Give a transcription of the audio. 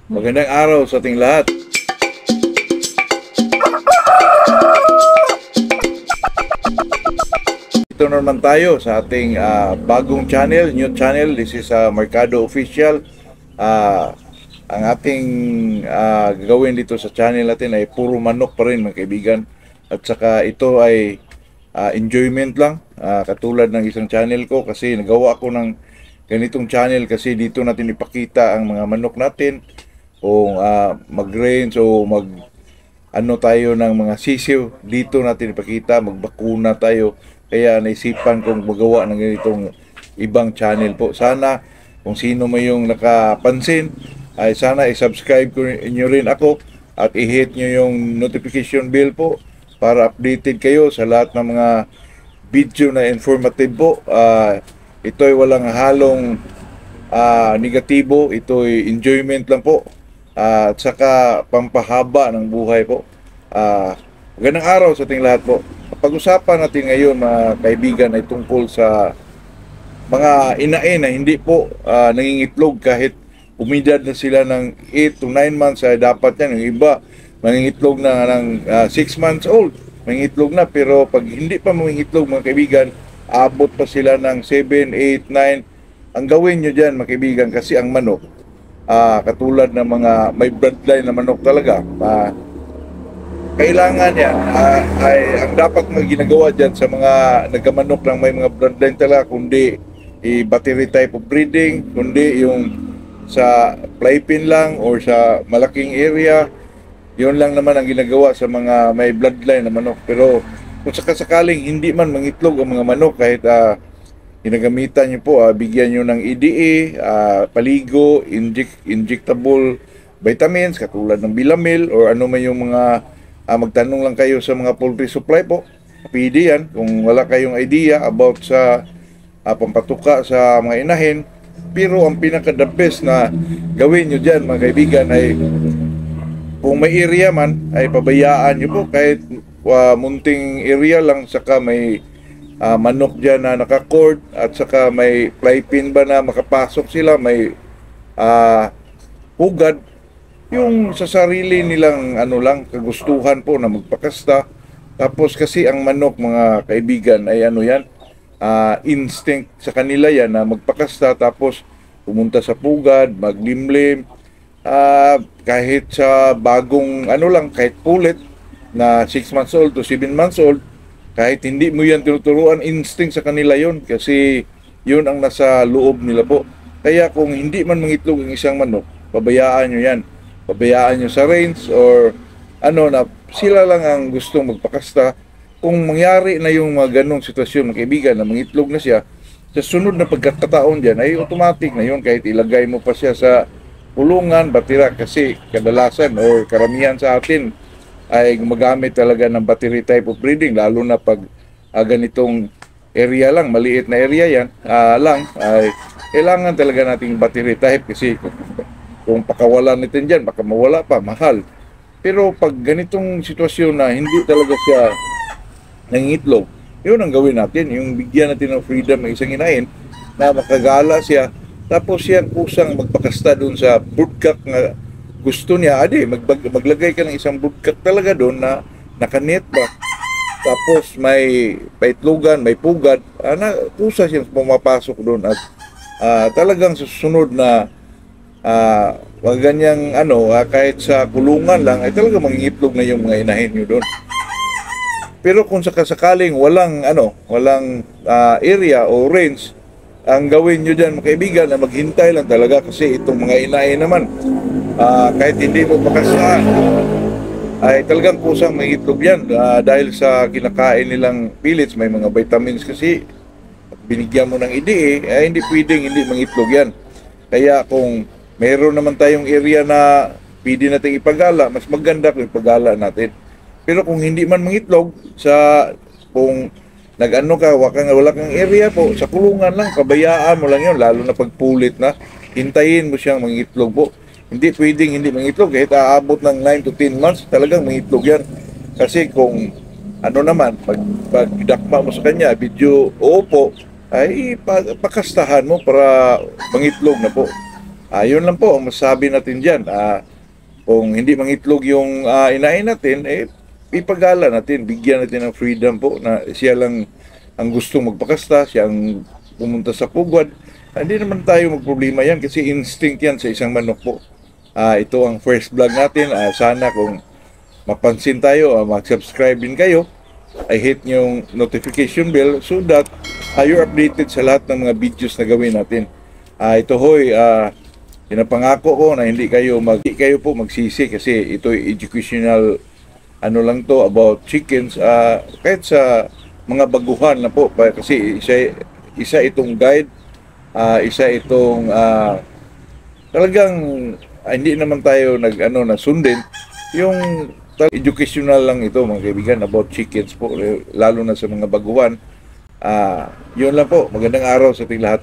Magandang araw sa ating lahat. Ito naman tayo sa ating bagong channel, new channel. This is Mercado Official. Ang ating gagawin dito sa channel natin ay puro manok pa rin, mga kaibigan. At saka ito ay enjoyment lang, katulad ng isang channel ko, kasi nagawa ako ng ganitong channel kasi dito natin ipakita ang mga manok natin kung mag-range o tayo ng mga sisiw. Dito natin ipakita, magbakuna tayo. Kaya naisipan kong magawa ng ganitong ibang channel po. Sana kung sino may yung nakapansin ay sana i-subscribe nyo rin ako at i-hit nyo yung notification bell po para updated kayo sa lahat ng mga video na informative po. Ito ay walang halong negatibo, ito ay enjoyment lang po. At saka pampahaba ng buhay po. Magandang araw sa ating lahat po. Pag-usapan natin ngayon, mga kaibigan, ay tungkol sa mga inae na hindi po nangingitlog kahit umidad na sila ng 8 to 9 months. Ay dapat yan. Yung iba mangingitlog na ng 6 months old, mangingitlog na. Pero pag hindi pa mangingitlog, mga kaibigan, abot pa sila ng 7, 8, 9. Ang gawin nyo dyan, mga kaibigan, kasi ang manok, katulad ng mga may bloodline na manok talaga, kailangan yan ay ang dapat ginagawa dyan sa mga nagkamanok ng may mga bloodline talaga, kundi battery type of breeding, kundi yung sa fly-pin lang or sa malaking area. Yun lang naman ang ginagawa sa mga may bloodline na manok. Pero kung sakasakaling hindi man mangitlog ang mga manok, kahit ginagamitan nyo po, bigyan nyo ng EDA, paligo, injectable vitamins katulad ng Bilamil or ano man yung mga magtanong lang kayo sa mga poultry supply po. Pwede yan kung wala kayong idea about sa pampatuka sa mga inahin. Pero ang pinaka-the best na gawin nyo dyan, mga kaibigan, ay kung may area man, ay pabayaan nyo po kahit munting area lang, saka may manok dyan na naka-cord at saka may fly pin ba na makapasok sila, may pugad, yung sa sarili nilang kagustuhan po na magpakasta. Tapos kasi ang manok, mga kaibigan, ay instinct sa kanila yan na magpakasta, tapos pumunta sa pugad, maglimlim, kahit sa bagong kahit pulit na 6 months old to 7 months old, kahit hindi mo yan tinuturuan, instinct sa kanila yon, kasi yun ang nasa loob nila po. Kaya kung hindi man mangitlog ang isang manok, pabayaan nyo yan. Pabayaan nyo sa range or na sila lang ang gustong magpakasta. Kung mangyari na yung mga ganong sitwasyon, mga kaibigan, na mangitlog na siya, sa sunod na pagkakataon dyan ay automatic na yun, kahit ilagay mo pa siya sa pulungan, batira, kasi kadalasan or karamihan sa atin ay gumagamit talaga ng battery type of breeding, lalo na pag ganitong area lang, maliit na area yan ay kailangan talaga nating battery type, kasi kung pakawalan natin dyan, baka mawala pa, mahal. Pero pag ganitong sitwasyon na hindi talaga siya nangitlog, yun ang gawin natin, yung bigyan natin ng freedom ng isang inahin na makagala siya, tapos siya kusang magpakasta doon sa broodcock na gusto niya. Maglagay ka ng isang broodcock talaga doon na nakanet ba, tapos may paitlugan, may pugad, kusa siyang pumapasok doon at talagang susunod na wag ganyang kahit sa kulungan lang ay talaga mangingitlog na yung mga inahin nyo doon. Pero kung sakasakaling walang area o range, ang gawin nyo dyan, mga kaibigan, na maghintay lang talaga, kasi itong mga inahin naman, kahit hindi mo pakasaan, ay talagang kusang mangingitlog yan dahil sa kinakain nilang pellets, may mga vitamins kasi. Binigyan mo ng EDA, hindi pwedeng hindi mangitlog yan. Kaya kung meron naman tayong area na pwede natin ipagala, mas maganda kung ipagala natin. Pero kung hindi man mangitlog, kung wala kang area po, sa kulungan lang, pabayaan mo lang yun, lalo na pagpulit na, hintayin mo siyang mangitlog po. Hindi pwedeng hindi mangitlog, kahit aabot ng 9 to 10 months, talagang mangitlog yan. Kasi kung pag dakma mo sa kanya, video, oo po, ay pakastahan mo para mangitlog na po. Yun lang po ang masasabi natin dyan. Kung hindi mangitlog yung inain natin, ipagala natin, bigyan natin ng freedom po na siya lang ang gustong magpakasta, siya ang pumunta sa pugwad. Hindi naman tayo magproblema yan kasi instinct yan sa isang manok po. Ito ang first vlog natin. Sana kung mapansin tayo, mag-subscribe din kayo. I hit yung notification bell so that you're updated sa lahat ng mga videos na gawin natin. Ito hoy, pinapangako ko na hindi kayo po magsisi kasi ito educational ano lang to about chickens, kahit sa mga baguhan na po kasi isa itong guide, isa itong talagang hindi naman tayo na sundin yung educational lang ito mga kaibigan about chickens po, lalo na sa mga baguhan. Yun lang po, magandang araw sa ating lahat.